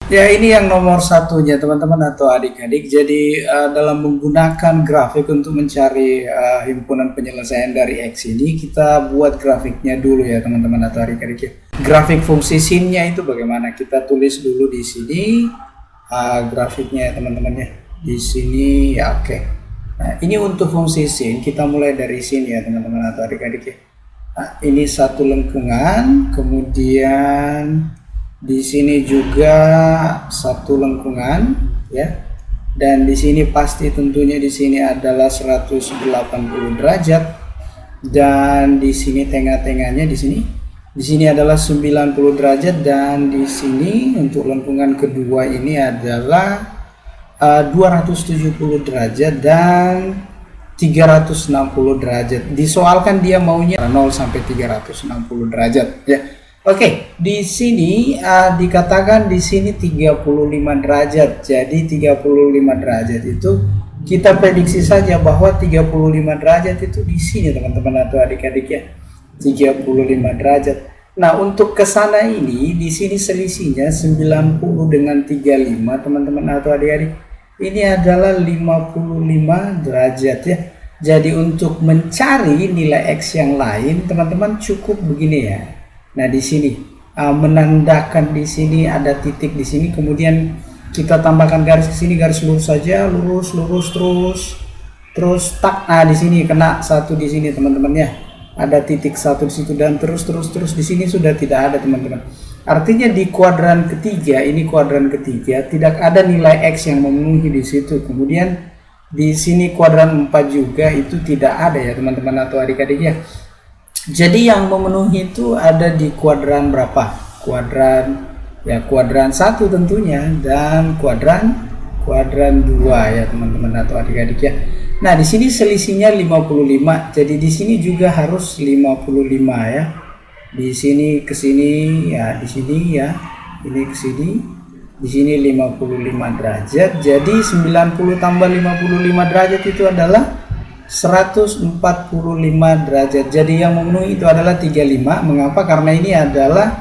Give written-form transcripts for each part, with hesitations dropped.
Ya, ini yang nomor satunya teman-teman atau adik-adik. Jadi dalam menggunakan grafik untuk mencari himpunan penyelesaian dari X ini, kita buat grafiknya dulu ya teman-teman atau adik-adik ya. Grafik fungsi sinnya itu bagaimana? Kita tulis dulu di sini grafiknya ya teman-teman ya. Di sini ya, oke. Nah, ini untuk fungsi sin, kita mulai dari sini ya teman-teman atau adik-adik ya. Nah, ini satu lengkungan, kemudian di sini juga satu lengkungan ya. Dan di sini pasti tentunya di sini adalah 180 derajat, dan di sini tengah-tengahnya di sini adalah 90 derajat, dan di sini untuk lengkungan kedua ini adalah 270 derajat dan 360 derajat. Disoalkan dia maunya 0 sampai 360 derajat ya. Oke, di sini dikatakan di sini 35 derajat. Jadi 35 derajat itu kita prediksi saja bahwa 35 derajat itu di sini teman-teman atau adik-adik ya. 35 derajat. Nah, untuk ke sana ini di sini selisihnya 90 dengan 35 teman-teman atau adik-adik. Ini adalah 55 derajat ya. Jadi untuk mencari nilai X yang lain teman-teman cukup begini ya. Nah, di sini menandakan di sini ada titik di sini, kemudian kita tambahkan garis ke sini, garis lurus saja, lurus terus tak. Nah, di sini kena satu di sini teman-teman ya. Ada titik satu di situ dan terus di sini sudah tidak ada teman-teman. Artinya di kuadran ketiga, ini kuadran ketiga tidak ada nilai X yang memenuhi di situ. Kemudian di sini kuadran 4 juga itu tidak ada ya teman-teman atau adik-adik ya. Jadi yang memenuhi itu ada di kuadran berapa? Kuadran 1 tentunya, dan kuadran 2 ya teman-teman atau adik-adik ya. Nah, di sini selisihnya 55. Jadi di sini juga harus 55 ya. Di sini ke sini ya, di sini ya. Ini ke sini. Di sini 55 derajat. Jadi 90 tambah 55 derajat itu adalah 145 derajat. Jadi yang memenuhi itu adalah 35. Mengapa? Karena ini adalah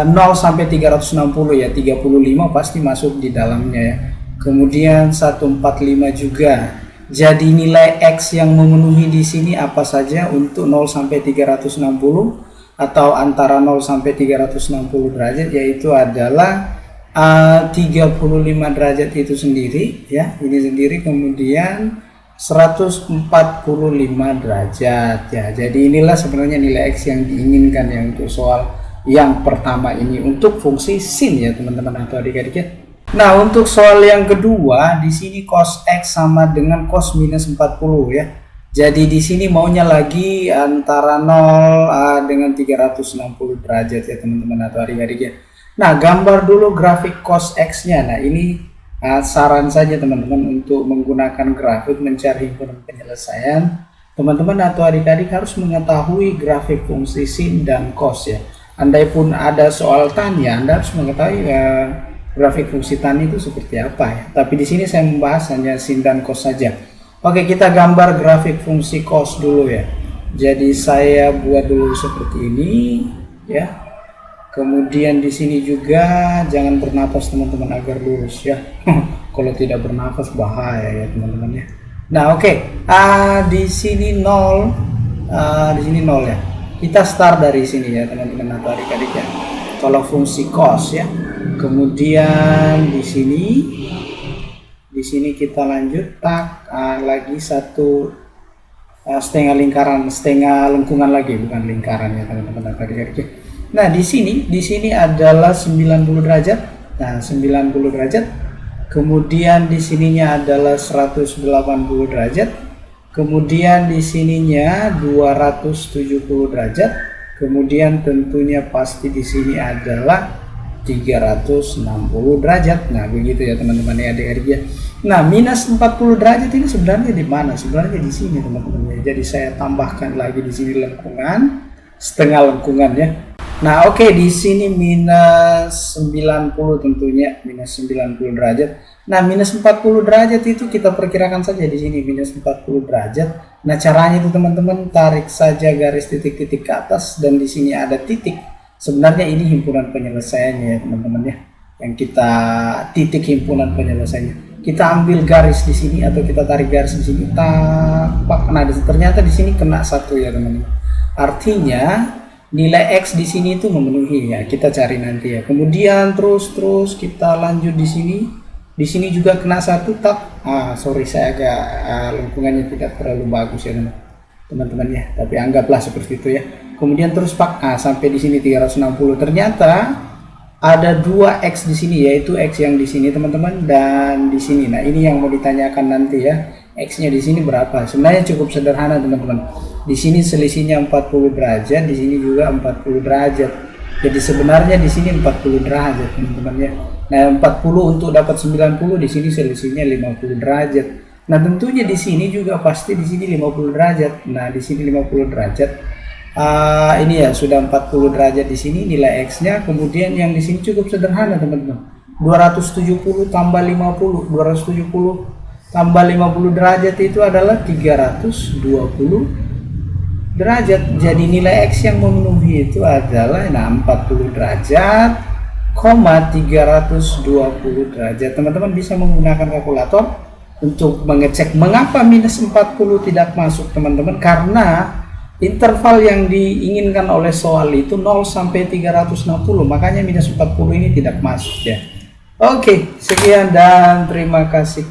0 sampai 360 ya. 35 pasti masuk di dalamnya ya. Kemudian 145 juga. Jadi nilai X yang memenuhi di sini apa saja untuk 0 sampai 360 atau antara 0 sampai 360 derajat, yaitu adalah 35 derajat itu sendiri ya. Ini sendiri, kemudian 145 derajat ya. Jadi inilah sebenarnya nilai X yang diinginkan ya untuk soal yang pertama ini untuk fungsi sin ya teman-teman atau adik-adik ya. Nah, untuk soal yang kedua di sini cos X sama dengan cos minus 40 ya. Jadi di sini maunya lagi antara 0 dengan 360 derajat ya teman-teman atau adik-adik ya. Nah, gambar dulu grafik cos X-nya. Nah, ini saran saja teman-teman untuk menggunakan grafik mencari himpunan penyelesaian. Teman-teman atau adik-adik harus mengetahui grafik fungsi sin dan cos ya. Andai pun ada soal tanya, Anda harus mengetahui grafik fungsi tan itu seperti apa ya. Tapi di sini saya membahas hanya sin dan cos saja. Oke, kita gambar grafik fungsi cos dulu ya. Jadi saya buat dulu seperti ini ya. Kemudian di sini juga jangan bernapas teman-teman agar lurus ya. Kalau tidak bernapas bahaya ya teman-teman ya. Nah, oke. Di sini 0. Di sini 0 ya. Kita start dari sini ya teman-teman atau adik-adik ya. Kalau fungsi cos ya. Kemudian di sini kita lanjut tak lagi satu setengah lingkaran, setengah lengkungan lagi, bukan lingkaran ya teman-teman atau adik-adik ya. Nah, di sini adalah 90 derajat. Nah, 90 derajat. Kemudian di sininya adalah 180 derajat. Kemudian di sininya 270 derajat. Kemudian tentunya pasti di sini adalah 360 derajat. Nah, begitu ya teman-teman ya adik-adik ya. Nah, minus 40 derajat ini sebenarnya di mana? Sebenarnya di sini teman-teman ya. Jadi saya tambahkan lagi di sini lengkungan, setengah lengkungan ya. Nah, oke, di sini minus 90 tentunya, minus 90 derajat. Nah, minus 40 derajat itu kita perkirakan saja di sini minus 40 derajat. Nah, caranya itu teman-teman tarik saja garis titik-titik ke atas dan di sini ada titik. Sebenarnya ini himpunan penyelesaiannya ya teman-teman ya. yang kita titik himpunan penyelesaiannya. Kita ambil garis di sini atau kita tarik garis di sini, tapak. Nah, ternyata di sini kena 1 ya teman-teman. Artinya nilai X di sini itu memenuhi ya, kita cari nanti ya. Kemudian terus kita lanjut di sini. Di sini juga kena 1 tak. Sorry, saya agak lingkungannya tidak terlalu bagus ya teman-teman ya. Tapi anggaplah seperti itu ya. Kemudian terus Pak sampai di sini 360. Ternyata ada 2X di sini, yaitu X yang di sini teman-teman dan di sini. Nah, ini yang mau ditanyakan nanti ya. X-nya di sini berapa? Sebenarnya cukup sederhana teman-teman. Di sini selisihnya 40 derajat, di sini juga 40 derajat. Jadi sebenarnya di sini 40 derajat teman-teman ya. Nah, 40 untuk dapat 90, di sini selisihnya 50 derajat. Nah, tentunya di sini juga pasti di sini 50 derajat. Nah, di sini 50 derajat. Ini ya sudah 40 derajat di sini nilai X-nya. Kemudian yang di sini cukup sederhana teman-teman. 270 tambah 50, 270 tambah 50 derajat itu adalah 320 derajat. Jadi nilai X yang memenuhi itu adalah 40 derajat, 320 derajat. Teman-teman bisa menggunakan kalkulator untuk mengecek mengapa minus 40 tidak masuk teman-teman, karena interval yang diinginkan oleh soal itu 0 sampai 360, makanya minus 40 ini tidak masuk ya. Oke, sekian dan terima kasih.